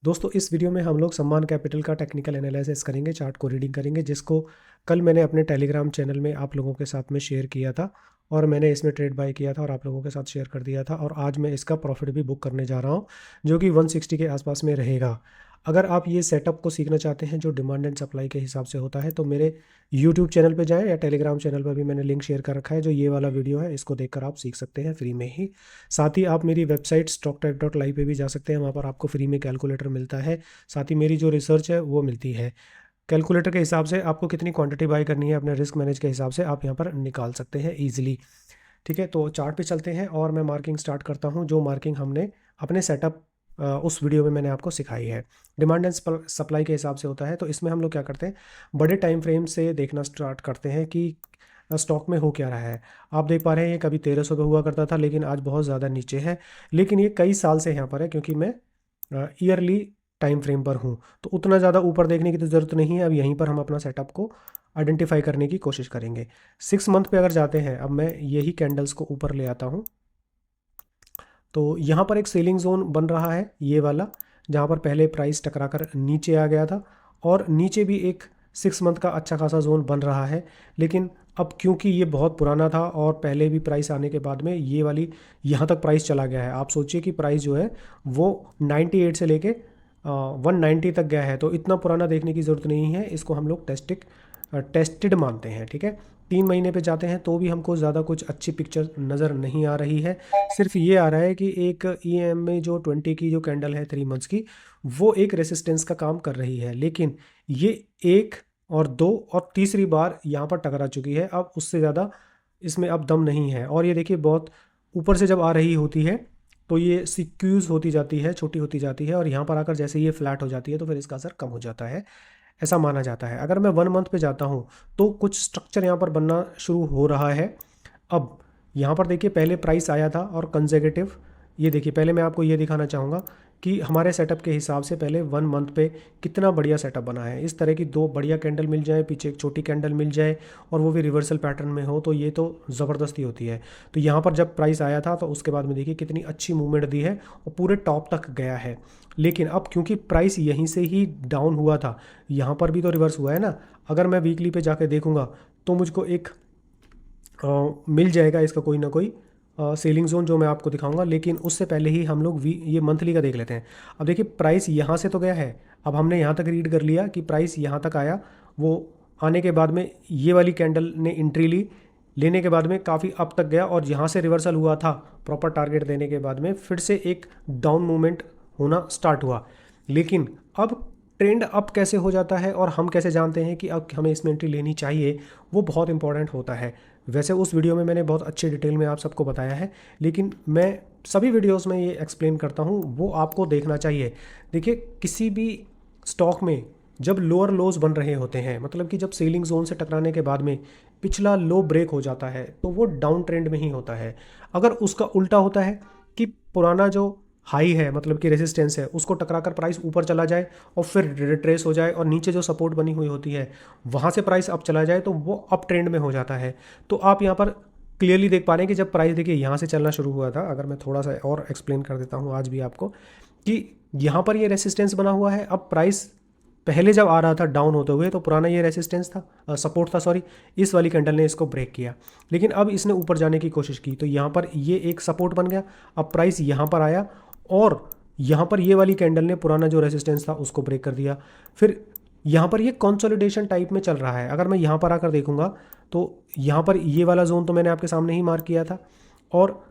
दोस्तों इस वीडियो में हम लोग सम्मान कैपिटल का टेक्निकल एनालिसिस करेंगे, चार्ट को रीडिंग करेंगे, जिसको कल मैंने अपने टेलीग्राम चैनल में आप लोगों के साथ में शेयर किया था और मैंने इसमें ट्रेड बाय किया था और आप लोगों के साथ शेयर कर दिया था। और आज मैं इसका प्रॉफिट भी बुक करने जा रहा हूँ जो कि 160 के आसपास में रहेगा। अगर आप ये सेटअप को सीखना चाहते हैं जो डिमांड एंड सप्लाई के हिसाब से होता है, तो मेरे यूट्यूब चैनल पे जाएं या टेलीग्राम चैनल पर भी मैंने लिंक शेयर कर रखा है। जो ये वाला वीडियो है इसको देखकर आप सीख सकते हैं फ्री में ही। साथ ही आप मेरी वेबसाइट stocktype.live पे भी जा सकते हैं, वहाँ पर आपको फ्री में कैलकुलेटर मिलता है। साथ ही मेरी जो रिसर्च है वो मिलती है। कैलकुलेटर के हिसाब से आपको कितनी क्वांटिटी बाय करनी है अपने रिस्क मैनेज के हिसाब से आप यहाँ पर निकाल सकते हैं ईजिली। ठीक है, तो चार्ट पे चलते हैं और मैं मार्किंग स्टार्ट करता हूँ। जो मार्किंग हमने अपने सेटअप उस वीडियो में मैंने आपको सिखाई है, डिमांड एंड सप्लाई के हिसाब से होता है। तो इसमें हम लोग क्या करते हैं, बड़े टाइम फ्रेम से देखना स्टार्ट करते हैं कि स्टॉक में हो क्या रहा है। आप देख पा रहे हैं ये कभी 1300 पे हुआ करता था, लेकिन आज बहुत ज़्यादा नीचे है। लेकिन ये कई साल से यहाँ पर है, क्योंकि मैं ईयरली टाइम फ्रेम पर हूँ, तो उतना ज़्यादा ऊपर देखने की तो ज़रूरत नहीं है। अब यहीं पर हम अपना सेटअप को आइडेंटिफाई करने की कोशिश करेंगे। 6 मंथ पे अगर जाते हैं, अब मैं यही कैंडल्स को ऊपर ले आता हूँ, तो यहाँ पर एक सेलिंग जोन बन रहा है ये वाला, जहाँ पर पहले प्राइस टकरा कर नीचे आ गया था और नीचे भी एक 6 मंथ का अच्छा खासा जोन बन रहा है। लेकिन अब क्योंकि ये बहुत पुराना था और पहले भी प्राइस आने के बाद में ये वाली यहाँ तक प्राइस चला गया है। आप सोचिए कि प्राइस जो है वो 98 से लेके 190 तक गया है, तो इतना पुराना देखने की ज़रूरत नहीं है। इसको हम लोग टेस्टेड मानते हैं। ठीक है, 3 महीने पे जाते हैं तो भी हमको ज़्यादा कुछ अच्छी पिक्चर नज़र नहीं आ रही है। सिर्फ ये आ रहा है कि एक EM में जो 20 की जो कैंडल है 3 मंथ्स की, वो एक रेसिस्टेंस का काम कर रही है। लेकिन ये एक और दो और तीसरी बार यहाँ पर टकरा चुकी है। अब उससे ज़्यादा इसमें अब दम नहीं है। और ये देखिए, बहुत ऊपर से जब आ रही होती है तो ये सिक्यूज होती जाती है, छोटी होती जाती है, और यहाँ पर आकर जैसे ये फ्लैट हो जाती है तो फिर इसका असर कम हो जाता है, ऐसा माना जाता है। अगर मैं 1 मंथ पे जाता हूँ तो कुछ स्ट्रक्चर यहाँ पर बनना शुरू हो रहा है। अब यहाँ पर देखिए, पहले प्राइस आया था और कंसेक्यूटिव, ये देखिए, पहले मैं आपको ये दिखाना चाहूँगा कि हमारे सेटअप के हिसाब से पहले 1 मंथ पे कितना बढ़िया सेटअप बना है। इस तरह की दो बढ़िया कैंडल मिल जाए, पीछे एक छोटी कैंडल मिल जाए और वो भी रिवर्सल पैटर्न में हो, तो ये तो ज़बरदस्ती होती है। तो यहाँ पर जब प्राइस आया था तो उसके बाद में देखिए कितनी अच्छी मूवमेंट दी है और पूरे टॉप तक गया है। लेकिन अब क्योंकि प्राइस यहीं से ही डाउन हुआ था, यहाँ पर भी तो रिवर्स हुआ है ना। अगर मैं वीकली पे जाके देखूंगा तो मुझको एक मिल जाएगा इसका कोई ना कोई सेलिंग जोन जो मैं आपको दिखाऊंगा। लेकिन उससे पहले ही हम लोग ये मंथली का देख लेते हैं। अब देखिए, प्राइस यहाँ से तो गया है। अब हमने यहाँ तक रीड कर लिया कि प्राइस यहाँ तक आया, वो आने के बाद में ये वाली कैंडल ने एंट्री ली, लेने के बाद में काफ़ी अप तक गया और यहाँ से रिवर्सल हुआ था। प्रॉपर टारगेट देने के बाद में फिर से एक डाउन मूवमेंट होना स्टार्ट हुआ। लेकिन अब ट्रेंड अप कैसे हो जाता है और हम कैसे जानते हैं कि अब हमें इसमें एंट्री लेनी चाहिए, वो बहुत इंपॉर्टेंट होता है। वैसे उस वीडियो में मैंने बहुत अच्छे डिटेल में आप सबको बताया है, लेकिन मैं सभी वीडियोस में ये एक्सप्लेन करता हूँ, वो आपको देखना चाहिए। देखिए, किसी भी स्टॉक में जब लोअर लोज बन रहे होते हैं, मतलब कि जब सेलिंग जोन से टकराने के बाद में पिछला लो ब्रेक हो जाता है, तो वो डाउन ट्रेंड में ही होता है। अगर उसका उल्टा होता है कि पुराना जो हाई है, मतलब कि रेजिस्टेंस है, उसको टकराकर प्राइस ऊपर चला जाए और फिर रिट्रेस हो जाए और नीचे जो सपोर्ट बनी हुई होती है वहाँ से प्राइस अप चला जाए, तो वो अप ट्रेंड में हो जाता है। तो आप यहाँ पर क्लियरली देख पा रहे हैं कि जब प्राइस देखिए यहाँ से चलना शुरू हुआ था, अगर मैं थोड़ा सा और एक्सप्लेन कर देता हूँ आज भी आपको, कि यहाँ पर ये रेसिस्टेंस बना हुआ है। अब प्राइस पहले जब आ रहा था डाउन होते हुए तो पुराना ये रेसिस्टेंस था, सपोर्ट था सॉरी, इस वाली कैंडल ने इसको ब्रेक किया। लेकिन अब इसने ऊपर जाने की कोशिश की तो यहाँ पर ये एक सपोर्ट बन गया। अब प्राइस यहाँ पर आया और यहाँ पर ये वाली कैंडल ने पुराना जो रेसिस्टेंस था उसको ब्रेक कर दिया। फिर यहाँ पर ये कंसोलिडेशन टाइप में चल रहा है। अगर मैं यहाँ पर आकर देखूंगा तो यहाँ पर ये वाला जोन तो मैंने आपके सामने ही मार्क किया था और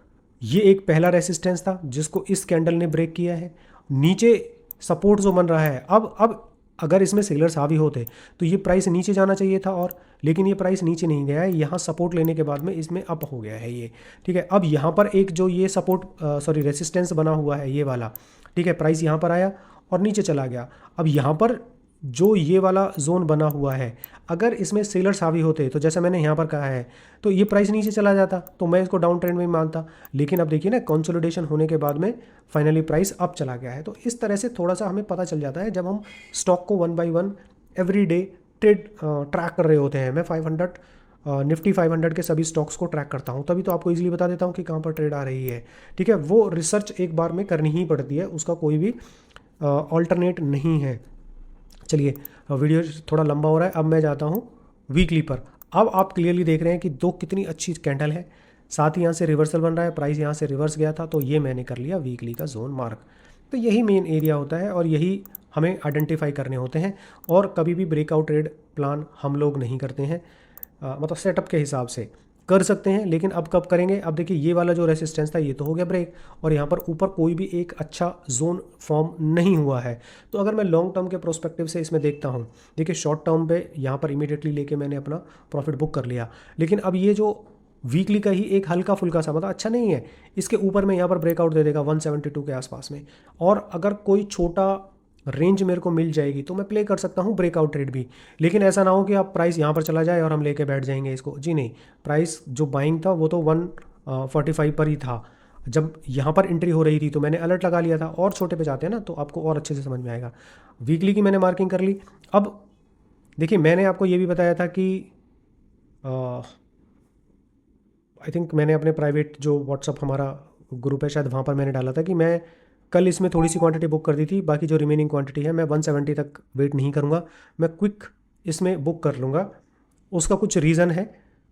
ये एक पहला रेसिस्टेंस था जिसको इस कैंडल ने ब्रेक किया है। नीचे सपोर्ट जो बन रहा है, अब अगर इसमें सेलर्स हावी होते तो ये प्राइस नीचे जाना चाहिए था, और लेकिन ये प्राइस नीचे नहीं गया है। यहाँ सपोर्ट लेने के बाद में इसमें अप हो गया है ये। ठीक है, अब यहाँ पर एक जो ये सपोर्ट सॉरी रेसिस्टेंस बना हुआ है ये वाला, ठीक है, प्राइस यहाँ पर आया और नीचे चला गया। अब यहाँ पर जो ये वाला जोन बना हुआ है, अगर इसमें सेलर्स हावी होते तो जैसा मैंने यहाँ पर कहा है, तो ये प्राइस नीचे चला जाता, तो मैं इसको डाउन ट्रेंड में मानता। लेकिन अब देखिए ना, कंसोलिडेशन होने के बाद में फाइनली प्राइस अप चला गया है। तो इस तरह से थोड़ा सा हमें पता चल जाता है जब हम स्टॉक को 1 बाई 1 एवरी डे ट्रैक कर रहे होते हैं। मैं 500 निफ्टी 500 के सभी स्टॉक्स को ट्रैक करता हूँ, तभी तो आपको इजीली बता देता हूँ कि कहाँ पर ट्रेड आ रही है। ठीक है, वो रिसर्च एक बार में करनी ही पड़ती है, उसका कोई भी ऑल्टरनेट नहीं है। चलिए वीडियो थोड़ा लंबा हो रहा है, अब मैं जाता हूँ वीकली पर। अब आप क्लियरली देख रहे हैं कि दो कितनी अच्छी कैंडल है, साथ ही यहाँ से रिवर्सल बन रहा है, प्राइस यहाँ से रिवर्स गया था, तो ये मैंने कर लिया वीकली का जोन मार्क। तो यही मेन एरिया होता है और यही हमें आइडेंटिफाई करने होते हैं। और कभी भी ब्रेकआउट ट्रेड प्लान हम लोग नहीं करते हैं, मतलब सेटअप के हिसाब से कर सकते हैं, लेकिन अब कब करेंगे। अब देखिए ये वाला जो रेसिस्टेंस था ये तो हो गया ब्रेक, और यहाँ पर ऊपर कोई भी एक अच्छा जोन फॉर्म नहीं हुआ है। तो अगर मैं लॉन्ग टर्म के प्रोस्पेक्टिव से इसमें देखता हूँ, देखिए शॉर्ट टर्म पे यहाँ पर इमीडिएटली लेके मैंने अपना प्रॉफिट बुक कर लिया, लेकिन अब ये जो वीकली का ही एक हल्का फुल्का सा, मतलब अच्छा नहीं है, इसके ऊपर में यहाँ पर ब्रेकआउट दे देगा 172 के आसपास में, और अगर कोई छोटा रेंज मेरे को मिल जाएगी तो मैं प्ले कर सकता हूँ ब्रेकआउट ट्रेड भी। लेकिन ऐसा ना हो कि आप प्राइस यहाँ पर चला जाए और हम लेके बैठ जाएंगे इसको, जी नहीं। प्राइस जो बाइंग था वो तो 145 पर ही था, जब यहाँ पर एंट्री हो रही थी तो मैंने अलर्ट लगा लिया था। और छोटे पे जाते हैं ना तो आपको और अच्छे से समझ में आएगा। वीकली की मैंने मार्किंग कर ली। अब देखिए मैंने आपको ये भी बताया था कि आई थिंक मैंने अपने प्राइवेट जो व्हाट्सअप हमारा ग्रुप है शायद वहाँ पर मैंने डाला था कि मैं कल इसमें थोड़ी सी क्वांटिटी बुक कर दी थी, बाकी जो रिमेनिंग क्वांटिटी है मैं 170 तक वेट नहीं करूँगा, मैं क्विक इसमें बुक कर लूँगा। उसका कुछ रीज़न है,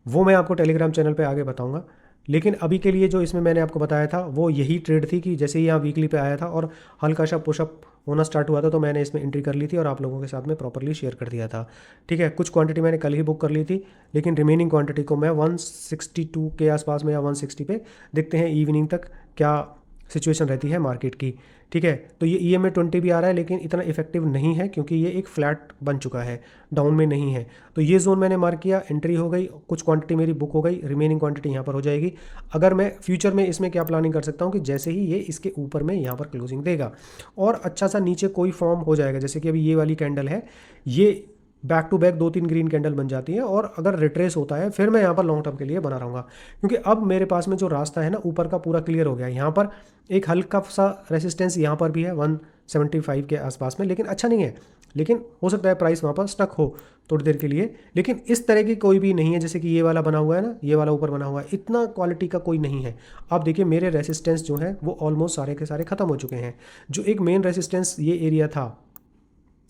वो मैं आपको टेलीग्राम चैनल पे आगे बताऊँगा। लेकिन अभी के लिए जो इसमें मैंने आपको बताया था वो यही ट्रेड थी कि जैसे ही यहाँ वीकली पे आया था और हल्का सा पुशअप होना स्टार्ट हुआ था तो मैंने इसमें एंट्री कर ली थी और आप लोगों के साथ में प्रॉपरली शेयर कर दिया था। ठीक है, कुछ क्वांटिटी मैंने कल ही बुक कर ली थी, लेकिन रिमेनिंग क्वांटिटी को मैं 162 के आसपास में या 160 पे देखते हैं इवनिंग तक क्या सिचुएशन रहती है मार्केट की। ठीक है, तो ये EMA 20 भी आ रहा है, लेकिन इतना इफेक्टिव नहीं है क्योंकि ये एक फ्लैट बन चुका है, डाउन में नहीं है। तो ये जोन मैंने मार्क किया, एंट्री हो गई, कुछ क्वांटिटी मेरी बुक हो गई, रिमेनिंग क्वांटिटी यहाँ पर हो जाएगी। अगर मैं फ्यूचर में इसमें क्या प्लानिंग कर सकता हूँ कि जैसे ही ये इसके ऊपर में यहाँ पर क्लोजिंग देगा और अच्छा सा नीचे कोई फॉर्म हो जाएगा, जैसे कि अभी ये वाली कैंडल है, ये back to back 2-3 green candle बन जाती है और अगर रिट्रेस होता है फिर मैं यहाँ पर लॉन्ग टर्म के लिए बना रहूँगा। क्योंकि अब मेरे पास में जो रास्ता है ना ऊपर का पूरा क्लियर हो गया है। यहाँ पर एक हल्का सा रेसिस्टेंस यहाँ पर भी है 175 के आसपास में, लेकिन अच्छा नहीं है। लेकिन हो सकता है प्राइस वहाँ पर स्टक हो थोड़ी देर के लिए, लेकिन इस तरह की कोई भी नहीं है जैसे कि ये वाला बना हुआ है ना, ये वाला ऊपर बना हुआ है, इतना क्वालिटी का कोई नहीं है। आप देखिए मेरे रेसिस्टेंस जो है वो ऑलमोस्ट सारे के सारे ख़त्म हो चुके हैं। जो एक मेन रेसिस्टेंस ये एरिया था,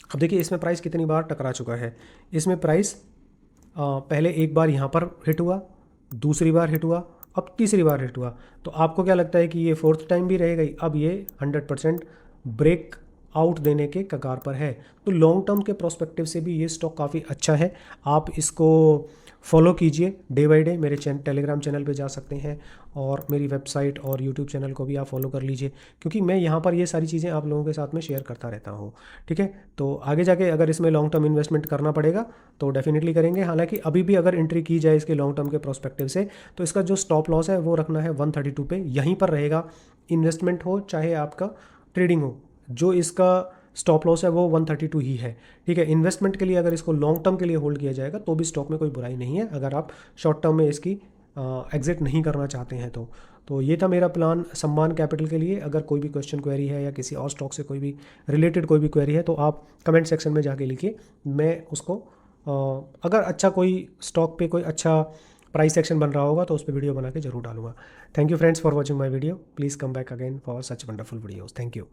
अब देखिए इसमें प्राइस कितनी बार टकरा चुका है। इसमें प्राइस पहले एक बार यहाँ पर हिट हुआ, दूसरी बार हिट हुआ, अब तीसरी बार हिट हुआ। तो आपको क्या लगता है कि ये फोर्थ टाइम भी रहेगा? अब ये 100% ब्रेक आउट देने के कगार पर है। तो लॉन्ग टर्म के प्रोस्पेक्टिव से भी ये स्टॉक काफ़ी अच्छा है, आप इसको फॉलो कीजिए डे बाय डे। मेरे टेलीग्राम चैनल पे जा सकते हैं और मेरी वेबसाइट और यूट्यूब चैनल को भी आप फॉलो कर लीजिए, क्योंकि मैं यहाँ पर ये सारी चीज़ें आप लोगों के साथ में शेयर करता रहता हूँ। ठीक है, तो आगे जाके अगर इसमें लॉन्ग टर्म इन्वेस्टमेंट करना पड़ेगा तो डेफिनेटली करेंगे। हालांकि अभी भी अगर एंट्री की जाए इसके लॉन्ग टर्म के प्रोस्पेक्टिव से तो इसका जो स्टॉप लॉस है वो रखना है 132 पे, यहीं पर रहेगा। इन्वेस्टमेंट हो चाहे आपका ट्रेडिंग हो, जो इसका स्टॉप लॉस है वो 132 ही है। ठीक है, इन्वेस्टमेंट के लिए अगर इसको लॉन्ग टर्म के लिए होल्ड किया जाएगा तो भी स्टॉक में कोई बुराई नहीं है, अगर आप शॉर्ट टर्म में इसकी एग्जिट नहीं करना चाहते हैं तो ये था मेरा प्लान सम्मान कैपिटल के लिए। अगर कोई भी क्वेश्चन क्वेरी है या किसी और स्टॉक से कोई भी रिलेटेड कोई भी क्वेरी है तो आप कमेंट सेक्शन में जाके लिखिए, मैं उसको अगर अच्छा कोई स्टॉक पे कोई अच्छा प्राइस सेक्शन बन रहा होगा तो उस पर वीडियो बना के जरूर डालूंगा। Thank you friends for watching my video. Please come back again for such wonderful videos. Thank you.